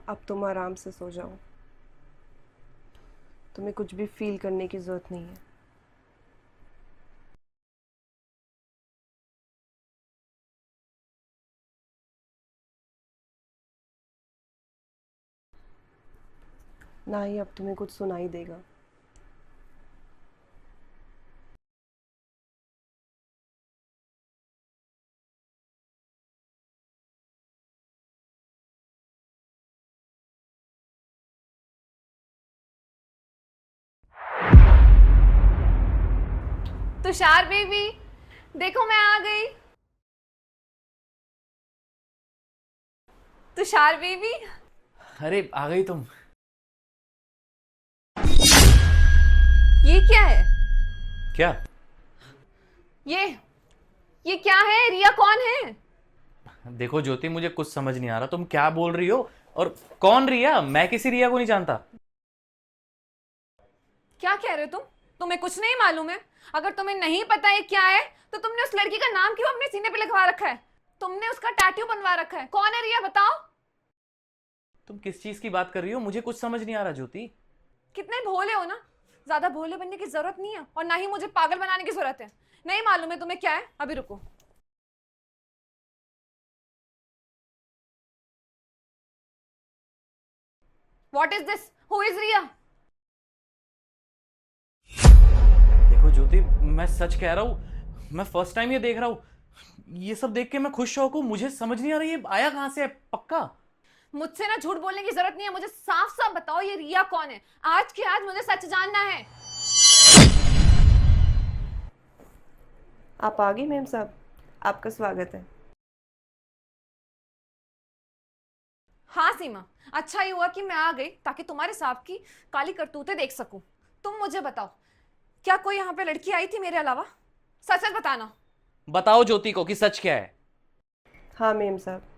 अब तुम आराम से सो जाओ। तुम्हें कुछ भी फील करने की ज़रूरत नहीं है। ना ही अब तुम्हें कुछ सुनाई देगा। तुषार बेबी, देखो मैं आ गई। तुषार बेबी, अरे आ गई तुम। ये क्या है? क्या? ये ये क्या है? रिया कौन है? देखो ज्योति, मुझे कुछ समझ नहीं आ रहा तुम क्या बोल रही हो। और कौन रिया? मैं किसी रिया को नहीं जानता। क्या कह रहे हो तुम? तुम्हें कुछ नहीं मालूम है? अगर तुम्हें नहीं पता है क्या है तो तुमने उस लड़की का नाम क्यों अपने सीने पे लिखवा रखा है? तुमने उसका टैटू बनवा रखा है। कौन है रिया, बताओ। तुम किस चीज की बात कर रही हो? मुझे कुछ समझ नहीं आ रहा ज्योति। कितने भोले हो ना। ज्यादा भोले बनने की जरूरत नहीं है और ना ही मुझे पागल बनाने की जरूरत है। नहीं मालूम है तुम्हें क्या है? अभी रुको। What is this? Who is Riya? देखो ज्योति, मैं सच कह रहा हूँ, मैं फर्स्ट टाइम ये देख रहा हूँ। ये सब देख के मैं खुश शौक हूँ। मुझे समझ नहीं आ रहा ये आया कहाँ से है पक्का। मुझसे ना झूठ बोलने की जरूरत नहीं है। मुझे साफ साफ बताओ ये रिया कौन है। आज के आज मुझे सच जानना है। आप आ गई मेम साहब, आपका स्वागत है। हाँ सीमा, अच्छा ही हुआ कि मैं आ गई ताकि तुम्हारे साहब की काली करतूतें देख सकूं। तुम मुझे बताओ, क्या कोई यहाँ पे लड़की आई थी मेरे अलावा? सच सच बताना। बताओ ज्योति को कि सच क्या है। हाँ मेम साहब।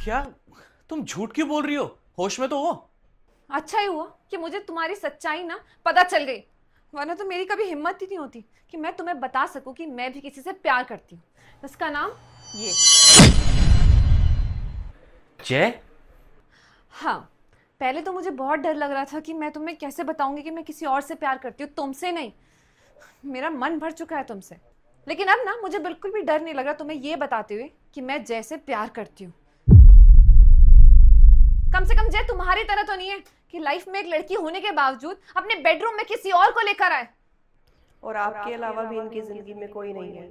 क्या? तुम झूठ क्यों बोल रही हो? होश में तो हो? अच्छा ही हुआ कि मुझे तुम्हारी सच्चाई ना पता चल गई, वरना तो मेरी कभी हिम्मत ही नहीं होती कि मैं तुम्हें बता सकूं कि मैं भी किसी से प्यार करती हूँ। इसका नाम ये। जय? हाँ, पहले तो मुझे बहुत डर लग रहा था कि मैं तुम्हें कैसे बताऊंगी कि मैं किसी और से प्यार करती हूँ, तुमसे नहीं। मेरा मन भर चुका है तुमसे। लेकिन अब ना मुझे बिल्कुल भी डर नहीं लग रहा तुम्हें ये बताते हुए कि मैं जय से प्यार करती हूँ। कम से कम जय तुम्हारी तरह तो नहीं है कि लाइफ में एक लड़की होने के बावजूद अपने बेडरूम में किसी और को लेकर आए। और आपके अलावा भी इनकी ज़िंदगी में कोई नहीं है।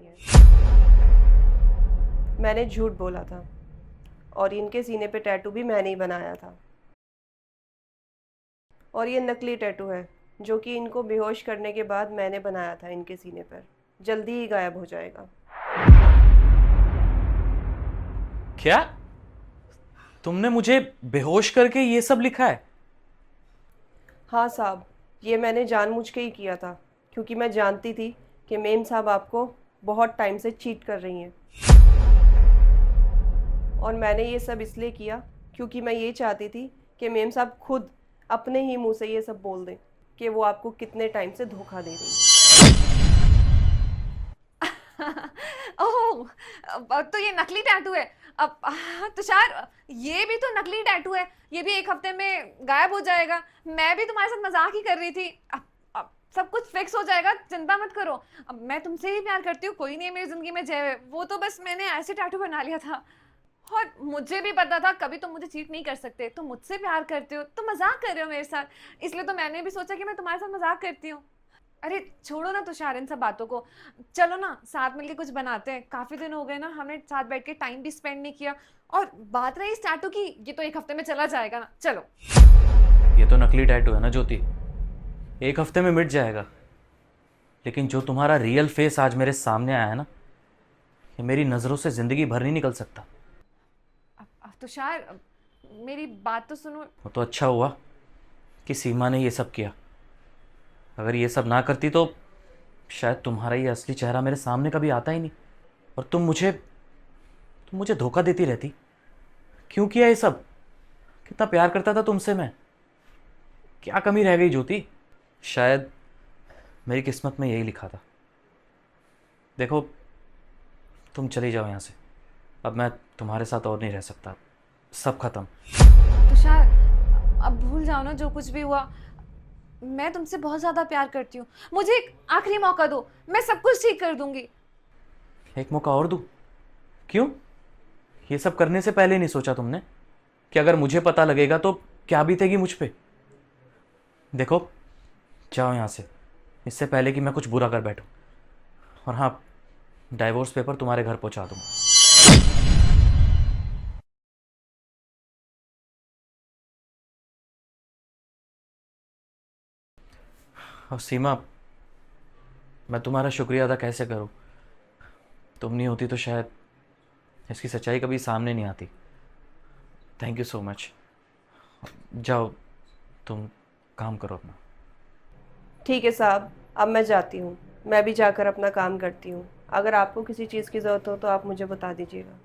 मैंने झूठ बोला था और इनके सीने पे टैटू भी मैंने ही बनाया था। और ये नकली टैटू है जो कि इनको बेहोश करने के बाद मैंने बनाया था इनके सीने पर। जल्दी ही गायब हो जाएगा। क्या? तुमने मुझे बेहोश करके ये सब लिखा है? हाँ साहब, ये मैंने जानबूझ के ही किया था क्योंकि मैं जानती थी कि मेम साहब आपको बहुत टाइम से चीट कर रही हैं। और मैंने ये सब इसलिए किया क्योंकि मैं ये चाहती थी कि मेम साहब खुद अपने ही मुंह से ये सब बोल दें कि वो आपको कितने टाइम से धोखा दे रही है। ओह, तो ये नकली टैटू है। अब तुषार, ये भी तो नकली टैटू है। ये भी एक हफ्ते में गायब हो जाएगा। मैं भी तुम्हारे साथ मजाक ही कर रही थी। अब सब कुछ फिक्स हो जाएगा, चिंता मत करो। अब मैं तुमसे ही प्यार करती हूँ, कोई नहीं है मेरी जिंदगी में जय है। वो तो बस मैंने ऐसे टैटू बना लिया था। और मुझे भी पता था कभी तुम मुझे चीट नहीं कर सकते। तुम मुझसे प्यार करते हो, तुम मजाक कर रहे हो मेरे साथ, इसलिए तो मैंने भी सोचा कि मैं तुम्हारे साथ मजाक करती हूँ। अरे छोड़ो ना तुषार इन सब बातों को। चलो ना साथ मिलके कुछ बनाते हैं। काफी दिन हो गए ना, हमने साथ बैठ के टाइम भी स्पेंड नहीं किया। और बात रही इस टैटू की, ये तो एक हफ्ते में चला जाएगा ना। चलो। ये तो नकली टैटू है ना ज्योति, एक हफ्ते में मिट जाएगा। लेकिन जो तुम्हारा रियल फेस आज मेरे सामने आया है ना, ये मेरी नज़रों से ज़िंदगी भर नहीं निकल सकता। तुषार, मेरी बात तो सुनो। वो तो अच्छा हुआ कि सीमा ने ये सब किया। अगर ये सब ना करती तो शायद तुम्हारा ये असली चेहरा मेरे सामने कभी आता ही नहीं। और तुम मुझे धोखा देती रहती। क्यों किया ये सब? कितना प्यार करता था तुमसे मैं। क्या कमी रह गई ज्योति? शायद मेरी किस्मत में यही लिखा था। देखो, तुम चली जाओ यहाँ से। अब मैं तुम्हारे साथ और नहीं रह सकता, सब खत्म। तुषार, अब भूल जाओ ना जो कुछ भी हुआ। मैं तुमसे बहुत ज़्यादा प्यार करती हूँ, मुझे एक आखिरी मौका दो, मैं सब कुछ ठीक कर दूंगी। एक मौका और दूँ? क्यों? ये सब करने से पहले नहीं सोचा तुमने कि अगर मुझे पता लगेगा तो क्या बीतेगी मुझ पे? देखो, जाओ यहाँ से, इससे पहले कि मैं कुछ बुरा कर बैठूं। और हाँ, डाइवोर्स पेपर तुम्हारे घर पहुंचा दूंगा। और सीमा, मैं तुम्हारा शुक्रिया अदा कैसे करूं? तुम नहीं होती तो शायद इसकी सच्चाई कभी सामने नहीं आती। Thank you so much. जाओ, तुम काम करो अपना। ठीक है साहब, अब मैं जाती हूँ। मैं भी जाकर अपना काम करती हूँ। अगर आपको किसी चीज़ की ज़रूरत हो तो आप मुझे बता दीजिएगा।